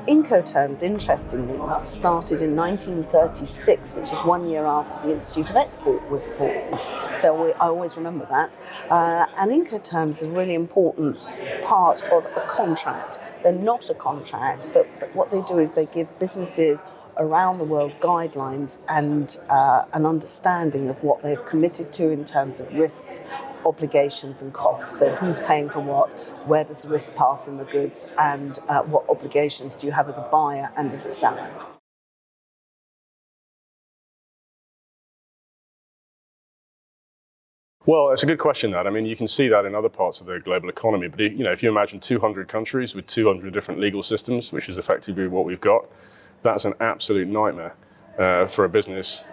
Incoterms, interestingly enough, started in 1936, which is 1 year after the Institute of Export was formed. So I always remember that. And Incoterms is a really important part of a contract. They're not a contract, but what they do is they give businesses around the world guidelines and an understanding of what they've committed to in terms of risks, obligations and costs. So who's paying for what, where does the risk pass in the goods, and what obligations do you have as a buyer and as a seller. Well, it's a good question, that. I mean, you can see that in other parts of the global economy, but if you imagine 200 countries with 200 different legal systems, which is effectively what we've got, that's an absolute nightmare for a business,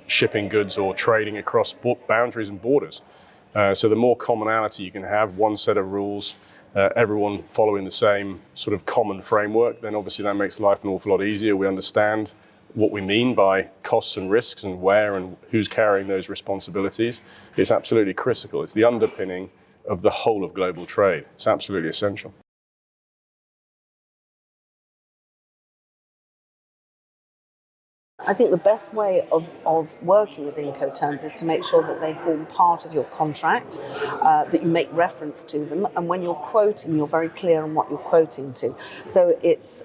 shipping goods or trading across boundaries and borders. So the more commonality you can have, one set of rules, everyone following the same sort of common framework, then obviously that makes life an awful lot easier. We understand what we mean by costs and risks and where and who's carrying those responsibilities. It's absolutely critical. It's the underpinning of the whole of global trade. It's absolutely essential. I think the best way of working with Incoterms is to make sure that they form part of your contract, that you make reference to them, and when you're quoting, you're very clear on what you're quoting to. So it's,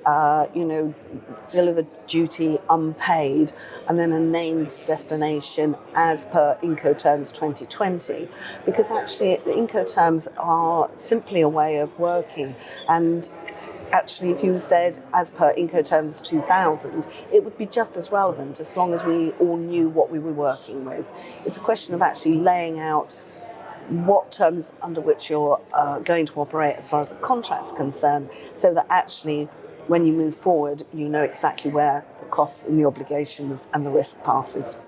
delivered duty unpaid, and then a named destination as per Incoterms 2020, because actually the Incoterms are simply a way of working, and actually, if you said, as per Incoterms 2000, it would be just as relevant as long as we all knew what we were working with. It's a question of actually laying out what terms under which you're going to operate as far as the contract's concerned, so that actually, when you move forward, you know exactly where the costs and the obligations and the risk passes.